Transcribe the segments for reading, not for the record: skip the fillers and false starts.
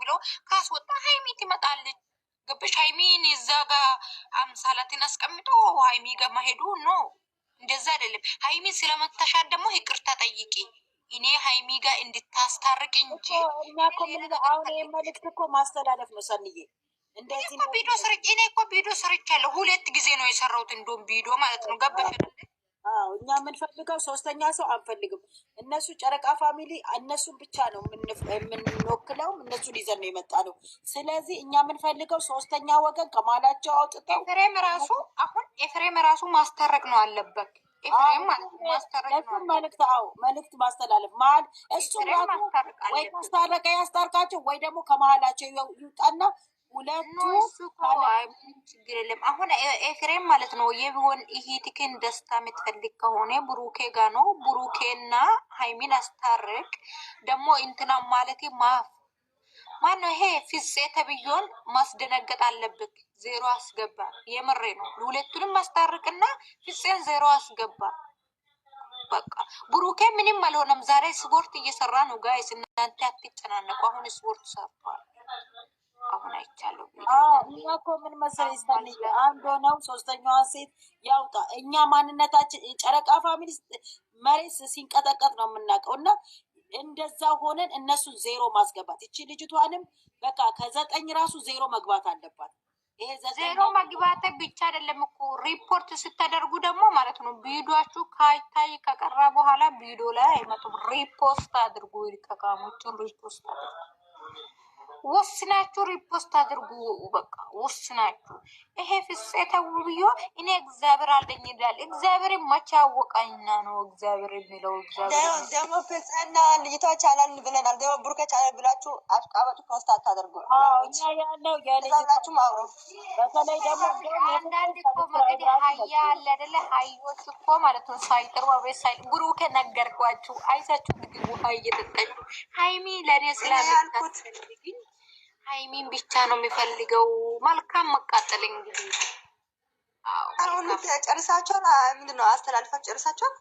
ብሎ ካስወጣ ሀይሚ ትመጣለች። ገበሽ ሀይሚን እዛ ጋር አምሳላትን አስቀምጦ ሀይሚ ጋር ማሄዱ ነው። እንደዛ አይደለም። ሀይሚን ስለመተሻት ደግሞ ይቅርታ ጠይቂ። እኔ ሀይሚ ጋር እንድታስታርቅ እንጂ አሁን መልዕክት እኮ ማስተላለፍ ነው ሰንዬ። እንደዚህ እኔ እኮ ቪዲዮ ሰርቻለሁ። 2 ጊዜ ነው የሰራሁት። እንደውም ቪዲዮ ማለት ነው። ገበሽ እኛ የምንፈልገው ሶስተኛ ሰው አንፈልግም። እነሱ ጨረቃ ፋሚሊ እነሱን ብቻ ነው የምንወክለው። እነሱን ይዘን ነው የመጣ ነው። ስለዚህ እኛ የምንፈልገው ሶስተኛ ወገን ከማላቸው አውጥተው ኤፍሬም ራሱ ማስታረቅ ነው አለበት። መልዕክት ማስተላለፍ መሀል እሱ ወይ ማስታረቀ ያስታርቃቸው ወይ ደግሞ ከመሀላቸው ይውጣና ሁለቱ ችግር የለም። አሁን ኤፍሬም ማለት ነው የቢሆን ይሄትክን ደስታ የምትፈልግ ከሆነ ብሩኬ ጋ ነው። ብሩኬና ሀይሚን አስታርቅ። ደግሞ እንትና ማለት ማነው ይሄ ፍፄ ተብዮን ማስደነገጥ አለብክ። 0 አስገባ። የምሬ ነው። ሁለቱንም ማስታርቅና ፍፄን 0 አስገባ። በቃ ብሩኬ ምንም አልሆነም። ዛሬ ስፖርት እየሰራ ነው። ጋይስ እናንተ አትጨናነቁ። አሁን ስፖርት ሰርቷል። አሁን አይቻለሁ። እኛ እኮ ምን መሰለኝ አንድ ሆነው ሶስተኛዋ ሴት ያውጣ። እኛ ማንነታችን ጨረቃ ፋሚሊ መሬት ሲንቀጠቀጥ ነው የምናውቀው። እና እንደዛ ሆነን እነሱ 0 ማስገባት። እቺ ልጅቷንም በቃ ከ9 ራሱ 0 መግባት አለባት። ይሄ 0 መግባት ብቻ አይደለም እኮ ሪፖርት ስታደርጉ ደግሞ ማለት ነው ቪዲዮአችሁ ካይታይ ከቀረ በኋላ ቪዲዮ ላይ አይመጡም። ሪፖስት አድርጉ። ይልቀቃሞቹን ሪፖስት አድርጉ። ወስናችሁ ሪፖስት አድርጉ። በቃ ወስናችሁ። ይሄ ፍፄ ተውብዮ እኔ እግዚአብሔር አለኝ ይላል። እግዚአብሔር መቼ አወቃኝና ነው እግዚአብሔር የሚለው? እግዚአብሔር ደግሞ ፍፄና ልጅቷ ቻላል ብለናል። ደግሞ ብሩኬ ቻላል ብላችሁ አሽቃባጭ ፖስት አታደርጉ። እኛ ያለው ያለላችሁ ማውሮ በተለይ ደግሞ አንዳንድ እኮ እንግዲህ ሀያ አለ አይደለ? ሀዮች እኮ ማለት ነው ሳይጥሩ አብሬት ሳይ ብሩኬ ነገርኳችሁ። አይሳችሁ እንግዲህ ውሃ እየጠጣችሁ ሀይሚ ለእኔ ስላልኩት ሀይሚን ብቻ ነው የሚፈልገው። መልካም መቃጠል እንግዲህ አሁን ጨርሳቸውን ምንድን ነው አስተላልፋችሁ ጨርሳቸውን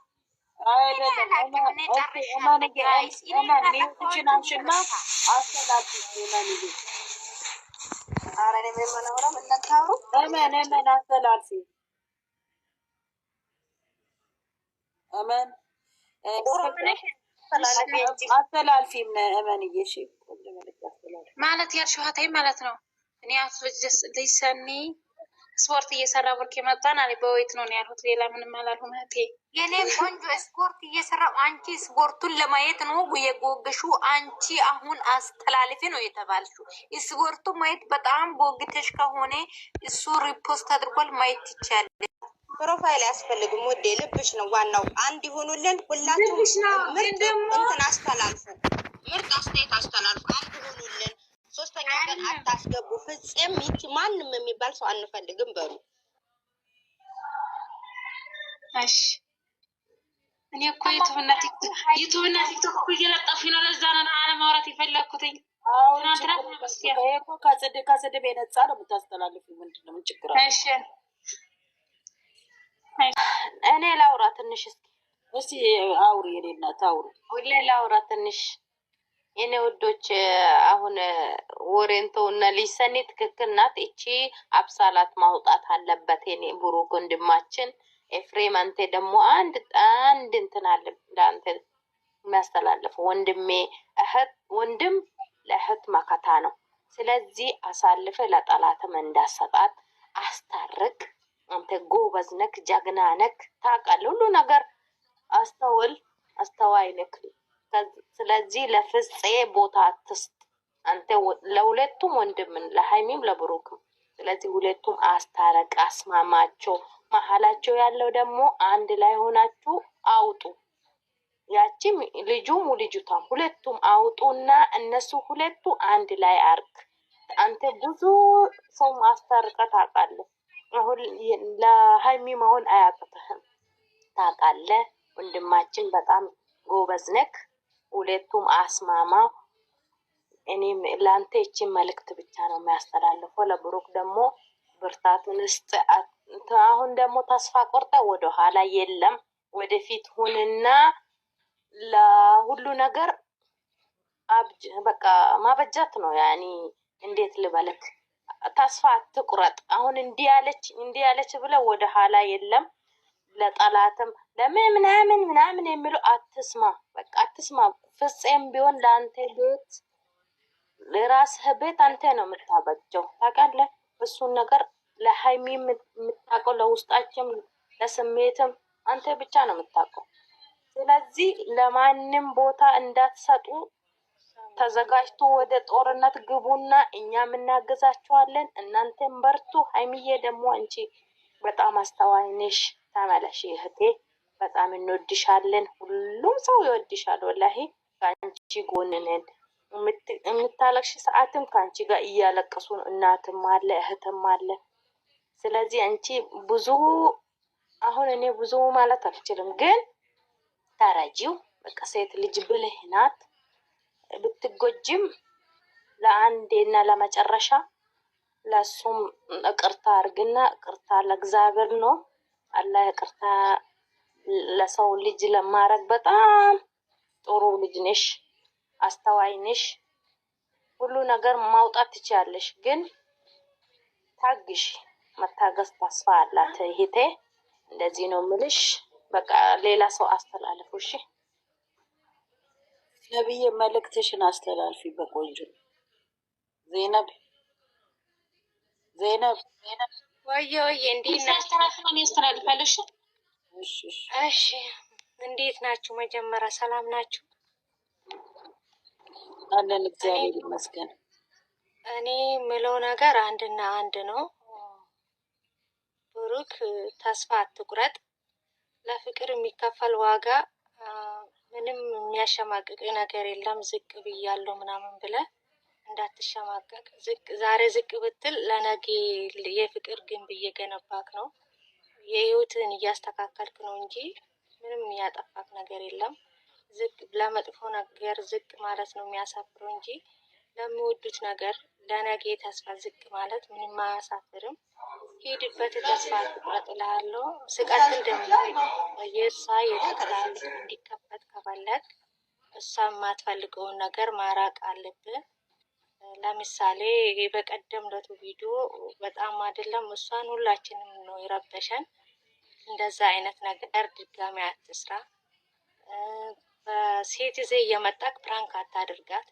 አስተላልፊም እመንዬ ማለት ያልሽዋታይ ማለት ነው። እኔ ልሰኒ ስፖርት እየሰራ ብርክ የመጣን አለ በወይት ነው ያልሁት። ሌላ ምንም አላልሁም። እህቴ የኔ ቆንጆ ስፖርት እየሰራው አንቺ ስፖርቱን ለማየት ነው የጎገሹ። አንቺ አሁን አስተላልፊ ነው የተባልሽው። ስፖርቱ ማየት በጣም ጎግተሽ ከሆነ እሱ ሪፖስት አድርጓል ማየት ይቻላል። ፕሮፋይል አያስፈልግም ውዴ፣ ልብሽ ነው ዋናው። አንድ ይሆኑልን ሁላችሁም። ምርጥ እንትን አስተላልፉ፣ ምርጥ አስተያየት አስተላልፉ። አንድ ይሆኑልን። ሶስተኛ ቀን አታስገቡ። ፍፄም ይቺ ማንም የሚባል ሰው አንፈልግም በሉ። እሺ እኔ እኮ ዩቲዩብና ቲክቶክ እኮ እየለጠፉኝ ነው። ለዛ ነው አለማውራት የፈለኩትኝ። ከስድብ የነጻ ነው የምታስተላልፉ። ምንድን ነው ችግር? እሺ እኔ ላውራ ትንሽ እስቲ አውሪ። የኔና ታውሪ ሁሌ ላውራ ትንሽ የኔ ወዶች። አሁን ወሬንተው እና ሊሰኒ ትክክል ናት። እቺ አብሳላት ማውጣት አለበት። የኔ ብሩክ ወንድማችን ኤፍሬም፣ አንተ ደግሞ አንድ እንትን አለ እንዳንተ የሚያስተላልፍ ወንድሜ፣ ወንድም ለእህት መከታ ነው። ስለዚህ አሳልፈ ለጠላትም እንዳሰጣት አስታርቅ። አንተ ጎበዝ ነክ፣ ጀግና ነክ፣ ታውቃለህ ሁሉ ነገር አስተውል፣ አስተዋይ ነክ። ስለዚህ ለፍፄ ቦታ አትስጥ። አንተ ለሁለቱም ወንድምን ለሃይሚም ለብሩክም። ስለዚህ ሁለቱም አስታረቅ፣ አስማማቸው። መሀላቸው ያለው ደግሞ አንድ ላይ ሆናችሁ አውጡ። ያቺም ልጁም ልጅቷም ሁለቱም አውጡና እነሱ ሁለቱ አንድ ላይ አርግ። አንተ ብዙ ሰው ማስታረቅ ታውቃለህ። አሁን ለሃይሚ መሆን አያቅትህም። ታውቃለህ ወንድማችን በጣም ጎበዝ ነክ። ሁለቱም አስማማ። እኔም ለአንተ ይቺን መልእክት ብቻ ነው የሚያስተላልፈው። ለብሩክ ደግሞ ብርታቱን ስጥ። አሁን ደግሞ ተስፋ ቆርጠ ወደ ኋላ የለም፣ ወደፊት ሁንና ለሁሉ ነገር በቃ ማበጃት ነው ያኒ። እንዴት ልበልክ? ተስፋ አትቁረጥ። አሁን እንዲህ ያለች ብለ ወደ ኋላ የለም። ለጠላትም ለምን ምናምን የሚሉ አትስማ። በቃ አትስማ። ፍፄም ቢሆን ለአንተ ቤት ለራስህ ቤት አንተ ነው የምታበጀው። ታውቃለህ? እሱን ነገር ለሀይሚ የምታውቀው ለውስጣችም ለስሜትም አንተ ብቻ ነው የምታውቀው። ስለዚህ ለማንም ቦታ እንዳትሰጡ። ተዘጋጅቶ ወደ ጦርነት ግቡና እኛም እናግዛችኋለን። እናንተም በርቱ። ሀይሚዬ ደግሞ አንቺ በጣም አስተዋይ ነሽ። ተመለሽ እህቴ። በጣም እንወድሻለን። ሁሉም ሰው ይወድሻል። ወላሂ ከአንቺ ጎን ነን። የምታለቅሽ ሰዓትም ከአንቺ ጋር እያለቀሱ ነው። እናትም አለ እህትም አለ። ስለዚህ አንቺ ብዙ አሁን እኔ ብዙ ማለት አልችልም፣ ግን ተረጂው በቃ ሴት ልጅ ብልህ ናት። ብትጎጅም ለአንዴና ለመጨረሻ ለሱም እቅርታ አርግና፣ እቅርታ ለእግዚአብሔር ነው። አላህ ይቅርታ ለሰው ልጅ ለማረግ በጣም ጥሩ ልጅ ነሽ፣ አስተዋይ ነሽ። ሁሉ ነገር ማውጣት ትችያለሽ፣ ግን ታግሽ። መታገስ ተስፋ አላት እህቴ። እንደዚህ ነው ምልሽ። በቃ ሌላ ሰው አስተላልፉ እሺ። ነብዬ መልእክትሽን አስተላልፊ በቆንጆ። ዜነብ ወየ እንዴት ያስተላልፋለሽ? እሺ እንዴት ናችሁ? መጀመሪያ ሰላም ናችሁ? አለን እግዚአብሔር ይመስገን። እኔ ምለው ነገር አንድና አንድ ነው። ብሩክ ተስፋ አትቁረጥ። ለፍቅር የሚከፈል ዋጋ ምንም የሚያሸማቅቅ ነገር የለም። ዝቅ ብያለሁ ምናምን ብለ እንዳትሸማቀቅ። ዛሬ ዝቅ ብትል ለነገ የፍቅር ግንብ እየገነባክ ነው። የህይወትን እያስተካከልክ ነው እንጂ ምንም ያጠፋክ ነገር የለም። ዝቅ ለመጥፎ ነገር ዝቅ ማለት ነው የሚያሳፍረው እንጂ ለሚወዱት ነገር ለነገ ተስፋ ዝቅ ማለት ምንም አያሳፍርም። ሄድበት፣ ተስፋ አትቁረጥ እልሃለሁ። ስቀጥል ደግሞ የእሷ የጠቅላላ እንዲከፈት ከፈለግ እሷ የማትፈልገውን ነገር ማራቅ አለብን። ለምሳሌ በቀደም ለቱ ቪዲዮ በጣም አይደለም እሷን ሁላችንም ነው የረበሸን። እንደዛ አይነት ነገር ድጋሚ አትስራ። በሴት ዜ እየመጣክ ፕራንክ አታድርጋት።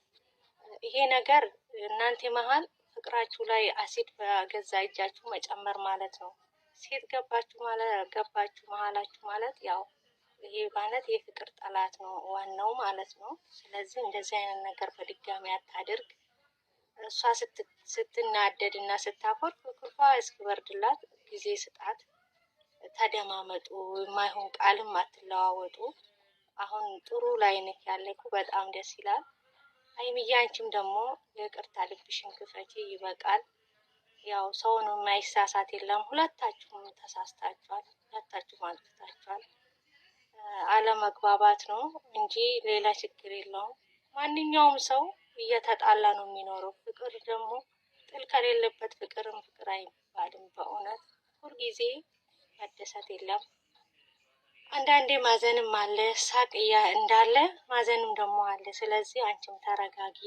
ይሄ ነገር እናንተ መሀል ፍቅራችሁ ላይ አሲድ በገዛ እጃችሁ መጨመር ማለት ነው። ሴት ገባችሁ መሀላችሁ ማለት ያው ይሄ ማለት የፍቅር ጠላት ነው ዋናው ማለት ነው። ስለዚህ እንደዚህ አይነት ነገር በድጋሚ አታድርግ። እሷ ስትናደድ እና ስታኮርፍ ክርፏ እስኪበርድላት ጊዜ ስጣት። ተደማመጡ። የማይሆን ቃልም አትለዋወጡ። አሁን ጥሩ ላይ ነክ ያለኩ በጣም ደስ ይላል። ሀይሚዬ አንቺም ደግሞ የቅርታ ልብሽን ክፈቺ። ይበቃል። ያው ሰውን የማይሳሳት የለም። ሁለታችሁም ተሳስታችኋል። ሁለታችሁም አጥፍታችኋል። አለመግባባት ነው እንጂ ሌላ ችግር የለውም። ማንኛውም ሰው እየተጣላ ነው የሚኖረው። ፍቅር ደግሞ ጥል ከሌለበት ፍቅርም ፍቅር አይባልም። በእውነት ሁልጊዜ መደሰት የለም። አንዳንዴ ማዘንም አለ። ሳቅ እንዳለ ማዘንም ደግሞ አለ። ስለዚህ አንቺም ተረጋጊ።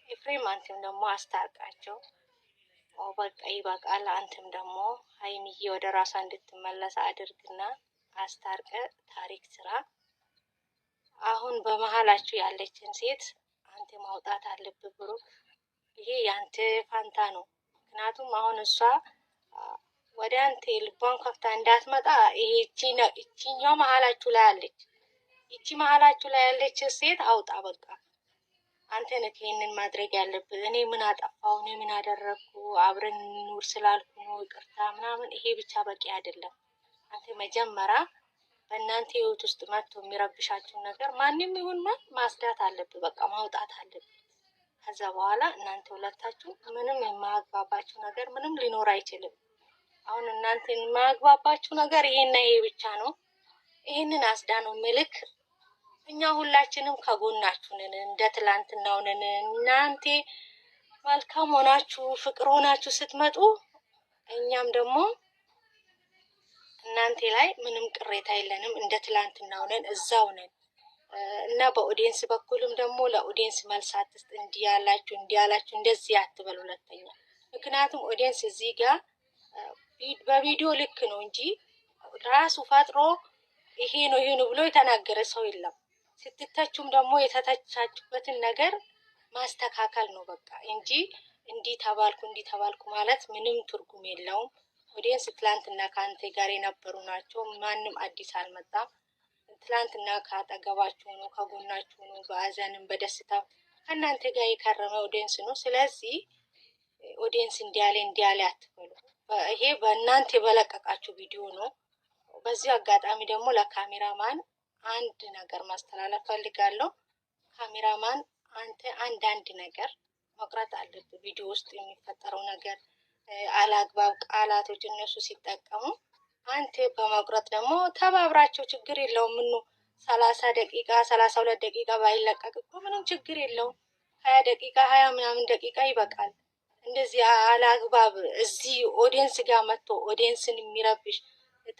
ኤፍሬም አንተም ደግሞ አስታርቃቸው። በቃ ይበቃል። አንተም ደግሞ ሀይሚዬ ወደ ራሷ እንድትመለስ አድርግና አስታርቀ ታሪክ ስራ። አሁን በመሀላችሁ ያለችን ሴት አንተ ማውጣት አለብህ ብሩክ። ይሄ ያንተ ፋንታ ነው። ምክንያቱም አሁን እሷ ወደ አንተ ልቧን ከፍታ እንዳትመጣ ይቺኛው መሀላችሁ ላይ አለች። ይቺ መሀላችሁ ላይ ያለች ሴት አውጣ። በቃ አንተ ነህ ይሄንን ማድረግ ያለብህ። እኔ ምን አጠፋው? እኔ ምን አደረግኩ? አብረን እንኑር ስላልኩ ነው ይቅርታ ምናምን። ይሄ ብቻ በቂ አይደለም። አንተ መጀመሪያ በእናንተ ህይወት ውስጥ መጥቶ የሚረብሻችሁን ነገር ማንም ይሁን ማስዳት አለብህ። በቃ ማውጣት አለብህ። ከዛ በኋላ እናንተ ሁለታችሁ ምንም የማያግባባችሁ ነገር ምንም ሊኖር አይችልም። አሁን እናንተ የማያግባባችሁ ነገር ይሄና ይሄ ብቻ ነው። ይሄንን አስዳ ነው ምልክ። እኛ ሁላችንም ከጎናችሁ ነን። እንደ ትላንትናው ነን። እናንተ መልካም ሆናችሁ ፍቅር ሆናችሁ ስትመጡ እኛም ደግሞ እናንተ ላይ ምንም ቅሬታ የለንም። እንደ ትላንትናው ነን፣ እዛው ነን። እና በኦዲየንስ በኩልም ደግሞ ለኦዲየንስ መልስ አትስጥ፣ እንዲያላችሁ እንደዚህ አትበል ሁለተኛ። ምክንያቱም ኦዲየንስ እዚህ ጋር በቪዲዮ ልክ ነው እንጂ ራሱ ፈጥሮ ይሄ ነው ብሎ የተናገረ ሰው የለም። ስትተቹም ደግሞ የተተቻችበትን ነገር ማስተካከል ነው በቃ እንጂ እንዲህ ተባልኩ ማለት ምንም ትርጉም የለውም። ኦዲየንስ ትላንትና ከአንተ ጋር የነበሩ ናቸው። ማንም አዲስ አልመጣም። ትላንትና ካጠገባችሁ ነው፣ ከጎናችሁ ነው፣ በአዘንም በደስታ ከእናንተ ጋር የከረመ ኦዲየንስ ነው። ስለዚህ ኦዲየንስ እንዲያለ አትበሉ። ይሄ በእናንተ በለቀቃችሁ ቪዲዮ ነው። በዚህ አጋጣሚ ደግሞ ለካሜራማን አንድ ነገር ማስተላለፍ ፈልጋለሁ። ካሜራማን አንተ አንዳንድ ነገር መቅረጥ አለብህ። ቪዲዮ ውስጥ የሚፈጠረው ነገር አላግባብ ቃላቶች እነሱ ሲጠቀሙ አንተ በመቁረጥ ደግሞ ተባብራቸው ችግር የለውም። ምኑ 30 ደቂቃ 32 ደቂቃ ባይለቀቅ እኮ ምንም ችግር የለውም። 20 ደቂቃ 20 ምናምን ደቂቃ ይበቃል። እንደዚህ አላግባብ እዚህ ኦዲየንስ ጋር መጥቶ ኦዲየንስን የሚረብሽ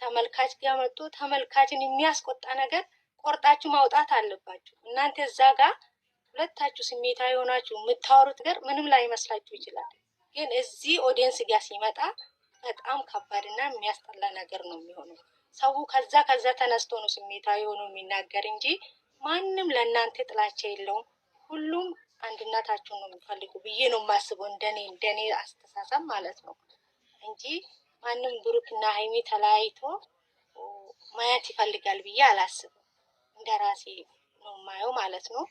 ተመልካች ጋር መጥቶ ተመልካችን የሚያስቆጣ ነገር ቆርጣችሁ ማውጣት አለባችሁ። እናንተ እዛ ጋር ሁለታችሁ ስሜታዊ ሆናችሁ የምታወሩት ነገር ምንም ላይ መስላችሁ ይችላል። ግን እዚህ ኦዲየንስ ጋር ሲመጣ በጣም ከባድና የሚያስጠላ ነገር ነው የሚሆነው። ሰው ከዛ ተነስቶ ነው ስሜታዊ ሆኖ የሚናገር እንጂ ማንም ለእናንተ ጥላቻ የለውም። ሁሉም አንድነታችሁን ነው የሚፈልጉ ብዬ ነው የማስበው፣ እንደኔ አስተሳሰብ ማለት ነው እንጂ ማንም ብሩክና ሀይሚ ተለያይቶ ማየት ይፈልጋል ብዬ አላስብም። እንደራሴ ነው ማየው ማለት ነው።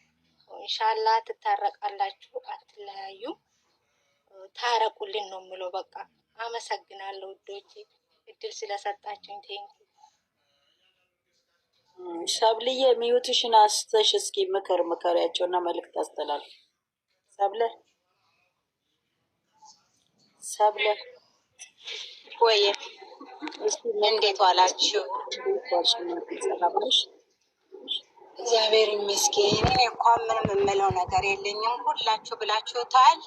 ኢንሻአላህ ትታረቃላችሁ፣ አትለያዩም። ታረቁልን ነው የምለው። በቃ አመሰግናለሁ ውዶቼ እድል ስለሰጣችሁኝ። ቴንኪ ሰብልዬ ሚዩትሽን አስተሽ እስኪ ምከሪያቸውና መልእክት አስተላልፍ። ሰብለ ወይ እንዴት ዋላችሁ? እግዚአብሔር ይመስገን። እኔ እንኳን ምንም የምለው ነገር የለኝም። ሁላችሁ ብላችሁታል።